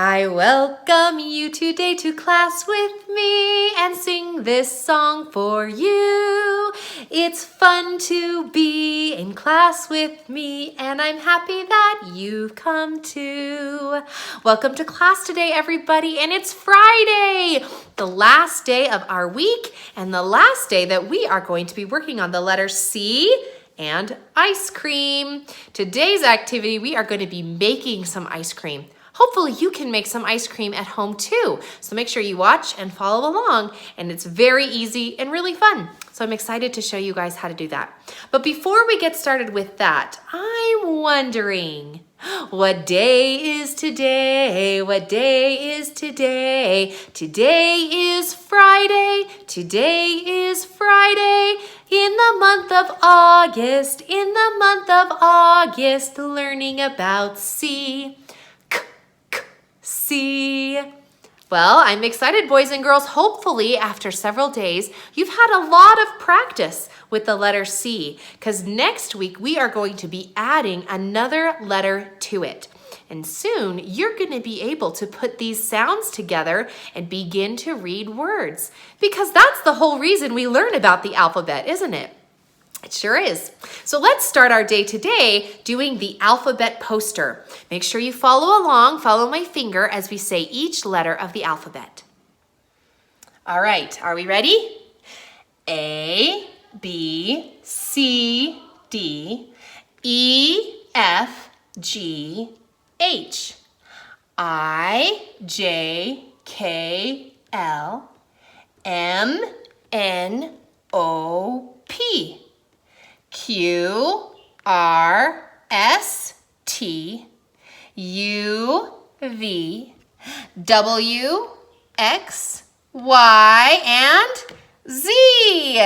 I welcome you today to class with me and sing this song for you. It's fun to be in class with me, and I'm happy that you've come too. Welcome to class today, everybody, and it's Friday, the last day of our week and the last day that we are going to be working on the letter C and ice cream. Today's activity, we are going to be making some ice cream. Hopefully you can make some ice cream at home too. So make sure you watch and follow along, and it's very easy and really fun. So I'm excited to show you guys how to do that. But before we get started with that, I'm wondering, what day is today? What day is today? Today is Friday. Today is Friday. In the month of August, learning about C. C. Well, I'm excited, boys and girls. Hopefully, after several days, you've had a lot of practice with the letter C, because next week we are going to be adding another letter to it. And soon, you're going to be able to put these sounds together and begin to read words, because that's the whole reason we learn about the alphabet, isn't it? It sure is. So let's start our day today doing the alphabet poster. Make sure you follow along, follow my finger as we say each letter of the alphabet. All right, are we ready? A, B, C, D, E, F, G, H, I, J, K, L, M, N, O, P. Q, R, S, T, U, V, W, X, Y, and Z.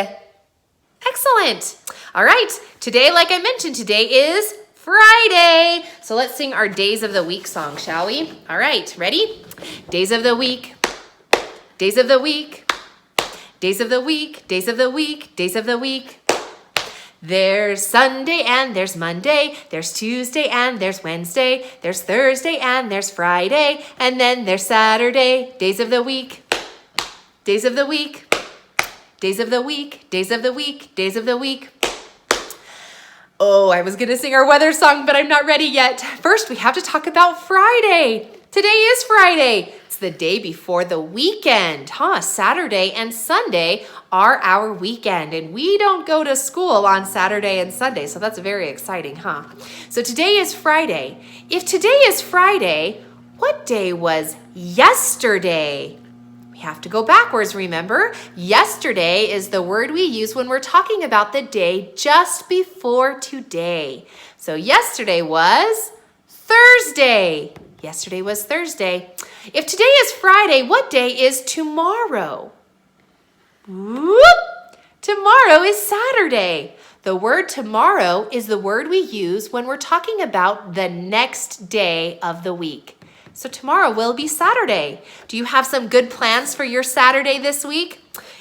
Excellent. All right, today, like I mentioned, today is Friday. So let's sing our Days of the Week song, shall we? All right, ready? Days of the week, days of the week, days of the week, days of the week, days of the week. There's Sunday and there's Monday, there's Tuesday and there's Wednesday, there's Thursday and there's Friday, and then there's Saturday. Days of the week, days of the week, days of the week, days of the week, days of the week. Oh, I was gonna sing our weather song, but I'm not ready yet. First, we have to talk about Friday. Today is Friday. It's the day before the weekend, huh? Saturday and Sunday are our weekend, and we don't go to school on Saturday and Sunday, so that's very exciting, huh? So today is Friday. If today is Friday, what day was yesterday? We have to go backwards, remember? Yesterday is the word we use when we're talking about the day just before today. So yesterday was Thursday. Yesterday was Thursday. If today is Friday, what day is tomorrow? Whoop! Tomorrow is Saturday. The word tomorrow is the word we use when we're talking about the next day of the week. So tomorrow will be Saturday. Do you have some good plans for your Saturday this week?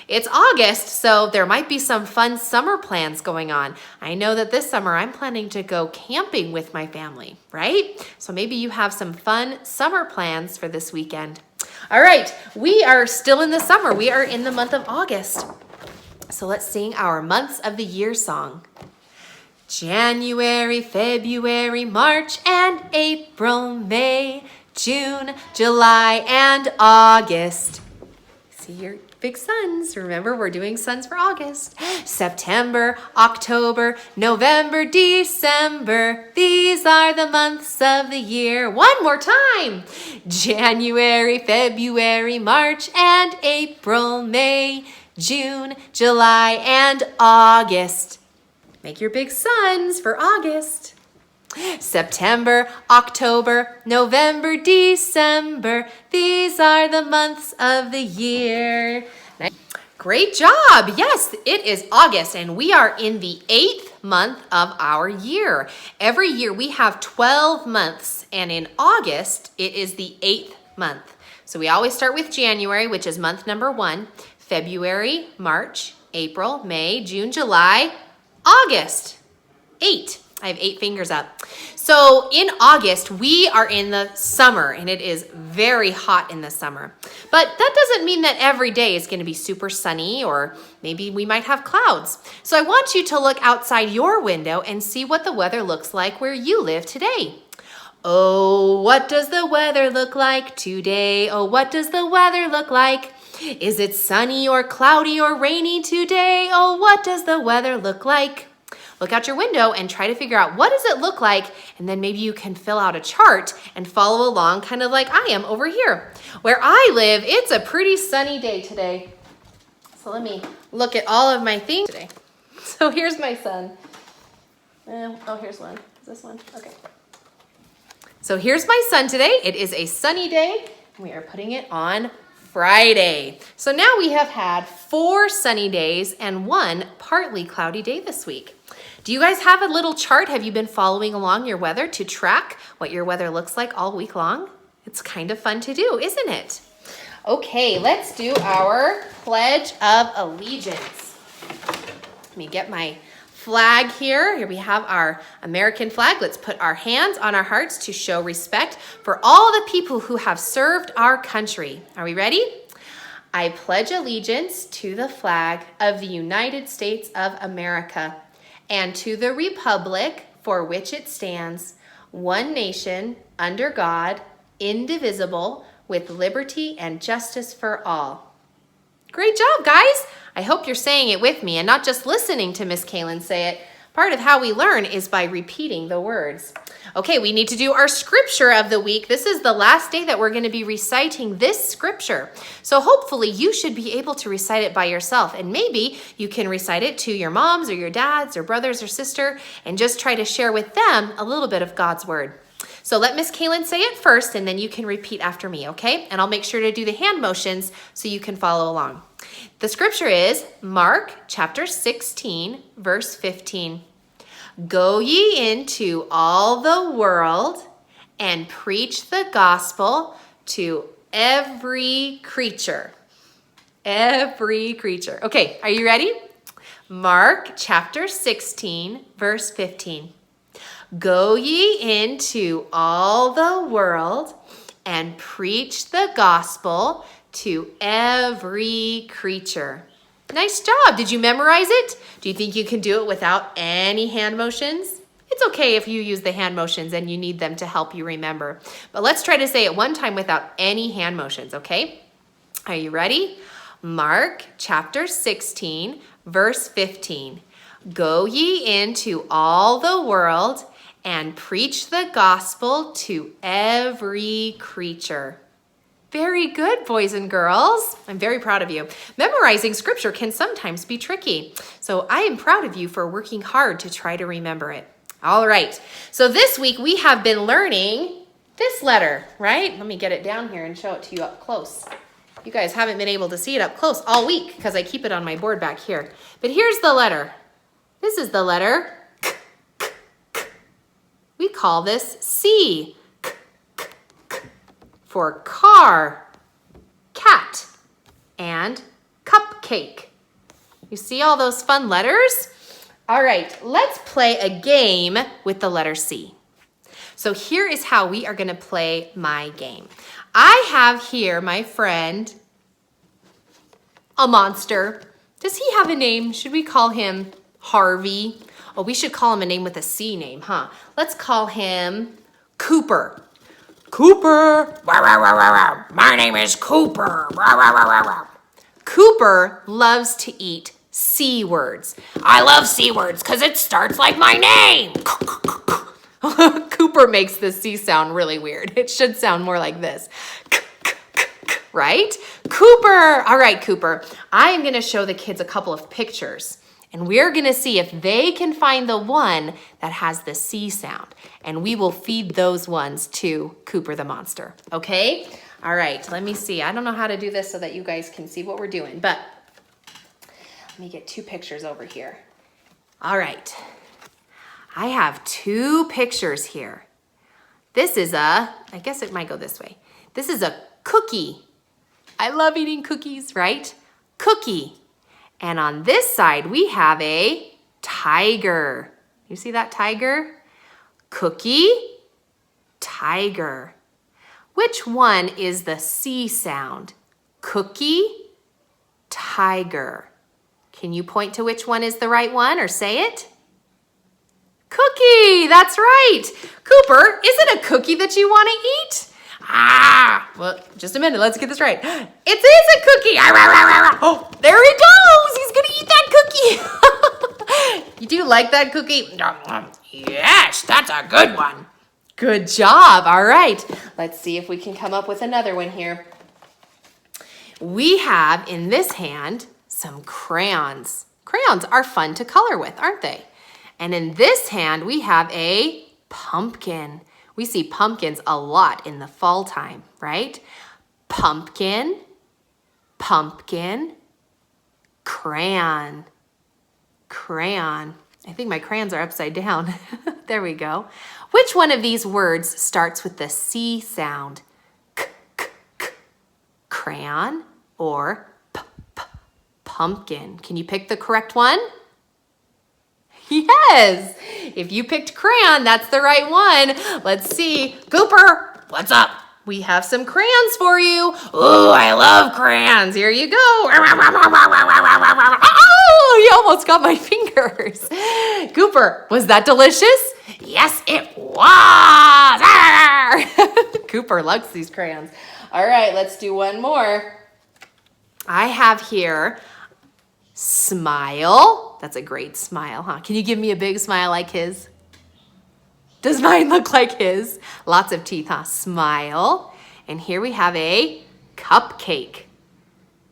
It's August, so there might be some fun summer plans going on. I know that this summer I'm planning to go camping with my family, right? So maybe you have some fun summer plans for this weekend. All right, we are still in the summer. We are in the month of August. So let's sing our months of the year song. January, February, March, and April, May, June, July, and August. See your big suns. Remember, we're doing suns for August. September, October, November, December. These are the months of the year. One more time. January, February, March, and April, May, June, July, and August. Make your big suns for August. September, October, November, December. These are the months of the year. Great job. Yes, it is August, and we are in the 8th month of our year. Every year we have 12 months, and in August, it is the 8th month. So we always start with January, which is month number 1, February, March, April, May, June, July, August. 8. I have 8 fingers up. So in August, we are in the summer, and it is very hot in the summer. But that doesn't mean that every day is going to be super sunny, or maybe we might have clouds. So I want you to look outside your window and see what the weather looks like where you live today. Oh, what does the weather look like today? Oh, what does the weather look like? Is it sunny or cloudy or rainy today? Oh, what does the weather look like? Look out your window and try to figure out what does it look like, and then maybe you can fill out a chart and follow along kind of like I am over here. Where I live, it's a pretty sunny day today. So let me look at all of my things today. So here's my sun. Oh, here's one. Is this one? Okay. So here's my sun today. It is a sunny day. We are putting it on Friday. So now we have had 4 sunny days and 1 partly cloudy day this week. Do you guys have a little chart? Have you been following along your weather to track what your weather looks like all week long? It's kind of fun to do, isn't it? Okay, let's do our Pledge of Allegiance. Let me get my flag here. Here we have our American flag. Let's put our hands on our hearts to show respect for all the people who have served our country. Are we ready? I pledge allegiance to the flag of the United States of America and to the republic for which it stands, one nation, under God, indivisible, with liberty and justice for all. Great job, guys. I hope you're saying it with me and not just listening to Miss Kaylin say it. Part of how we learn is by repeating the words. Okay, we need to do our scripture of the week. This is the last day that we're going to be reciting this scripture. So hopefully you should be able to recite it by yourself. And maybe you can recite it to your moms or your dads or brothers or sister and just try to share with them a little bit of God's word. So let Miss Kaylin say it first, and then you can repeat after me, okay? And I'll make sure to do the hand motions so you can follow along. The scripture is Mark chapter 16, verse 15. Go ye into all the world and preach the gospel to every creature. Every creature. Okay, are you ready? Mark chapter 16, verse 15. Go ye into all the world and preach the gospel to every creature. Nice job. Did you memorize it? Do you think you can do it without any hand motions? It's okay if you use the hand motions and you need them to help you remember. But let's try to say it one time without any hand motions, okay? Are you ready? Mark chapter 16, verse 15. Go ye into all the world and preach the gospel to every creature. Very good, boys and girls. I'm very proud of you. Memorizing scripture can sometimes be tricky. So I am proud of you for working hard to try to remember it. All right. So this week we have been learning this letter, right? Let me get it down here and show it to you up close. You guys haven't been able to see it up close all week because I keep it on my board back here. But here's the letter. This is the letter. We call this C. For car, cat, and cupcake. You see all those fun letters? All right, let's play a game with the letter C. So here is how we are going to play my game. I have here my friend, a monster. Does he have a name? Should we call him Harvey? Oh, we should call him a name with a C name, huh? Let's call him Cooper. Cooper. My name is Cooper. Cooper loves to eat C words. I love C words because it starts like my name. Cooper makes the C sound really weird. It should sound more like this. Right? Cooper. All right, Cooper. I am going to show the kids a couple of pictures. And we're going to see if they can find the one that has the C sound. And we will feed those ones to Cooper the monster. Okay? All right, let me see. I don't know how to do this so that you guys can see what we're doing. But let me get 2 pictures over here. All right. I have 2 pictures here. This is I guess it might go this way. This is a cookie. I love eating cookies, right? Cookie. And on this side, we have a tiger. You see that tiger? Cookie, tiger. Which one is the C sound? Cookie, tiger. Can you point to which one is the right one or say it? Cookie, that's right. Cooper, is it a cookie that you want to eat? Well, just a minute, let's get this right. It is a cookie. Oh, there he goes. He's gonna eat that cookie. You do like that cookie? Yes, that's a good one. Good job. All right, let's see if we can come up with another one here. We have in this hand some crayons. Crayons are fun to color with, aren't they? And in this hand, we have a pumpkin. We see pumpkins a lot in the fall time, right? Pumpkin, pumpkin, crayon, crayon. I think my crayons are upside down. There we go. Which one of these words starts with the C sound? K, k, k. Crayon or pumpkin? Can you pick the correct one? Yes, if you picked crayon, that's the right one. Let's see. Cooper, what's up? We have some crayons for you. Ooh, I love crayons. Here you go. Oh, you almost got my fingers. Cooper, was that delicious? Yes, it was. Cooper loves these crayons. All right, let's do one more. I have here smile. That's a great smile, huh? Can you give me a big smile like his? Does mine look like his? Lots of teeth, huh? Smile. And here we have a cupcake.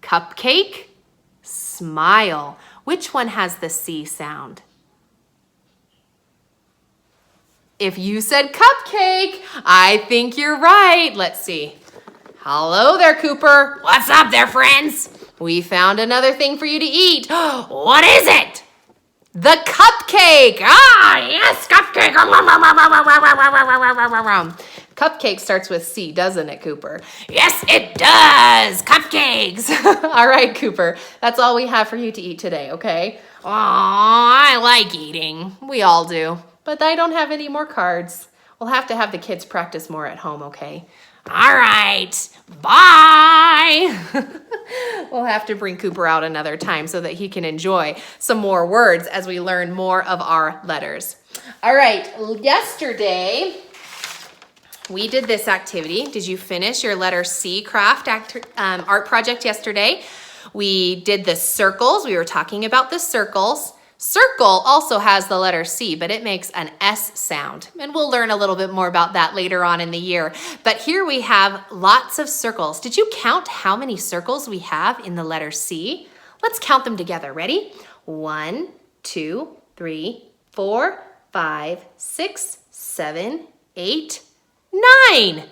Cupcake, smile. Which one has the C sound? If you said cupcake, I think you're right. Let's see. Hello there, Cooper. What's up there, friends? We found another thing for you to eat. What is it? The cupcake. Ah, yes, cupcake. Cupcake starts with C, doesn't it, Cooper? Yes, it does. Cupcakes. All right, Cooper. That's all we have for you to eat today, okay? Aw, I like eating. We all do. But I don't have any more cards. We'll have to have the kids practice more at home, okay? All right, bye. We'll have to bring Cooper out another time so that he can enjoy some more words as we learn more of our letters. All right, yesterday we did this activity. Did you finish your letter C craft art project yesterday? We did the circles. We were talking about the circles. Circle also has the letter C, but it makes an S sound. And we'll learn a little bit more about that later on in the year. But here we have lots of circles. Did you count how many circles we have in the letter C? Let's count them together. Ready? 1, 2, 3, 4, 5, 6, 7, 8, 9.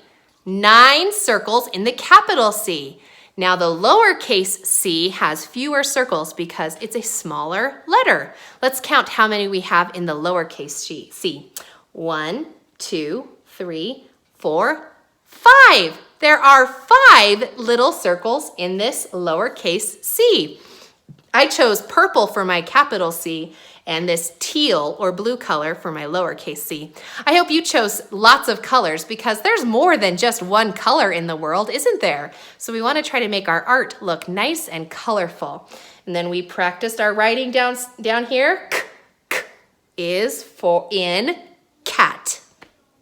9 circles in the capital C. Now the lowercase c has fewer circles because it's a smaller letter. Let's count how many we have in the lowercase c. 1, 2, 3, 4, 5. There are 5 little circles in this lowercase c. I chose purple for my capital C and this teal or blue color for my lowercase c. I hope you chose lots of colors because there's more than just one color in the world, isn't there? So we want to try to make our art look nice and colorful. And then we practiced our writing down here. K, k is for in cat.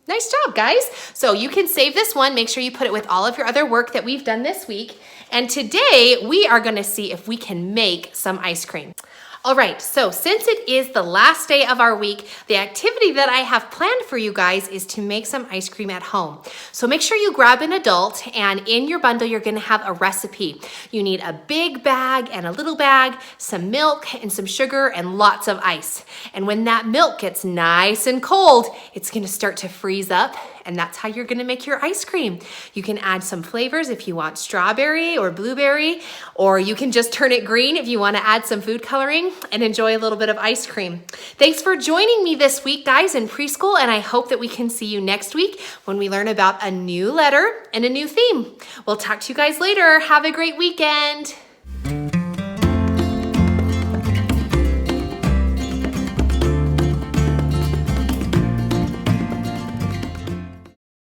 Nice job, guys. So you can save this one. Make sure you put it with all of your other work that we've done this week. And today we are going to see if we can make some ice cream. All right, so since it is the last day of our week, the activity that I have planned for you guys is to make some ice cream at home. So make sure you grab an adult, and in your bundle, you're gonna have a recipe. You need a big bag and a little bag, some milk and some sugar and lots of ice. And when that milk gets nice and cold, it's gonna start to freeze up, and that's how you're gonna make your ice cream. You can add some flavors if you want strawberry or blueberry, or you can just turn it green if you wanna add some food coloring and enjoy a little bit of ice cream. Thanks for joining me this week, guys, in preschool, and I hope that we can see you next week when we learn about a new letter and a new theme. We'll talk to you guys later. Have a great weekend.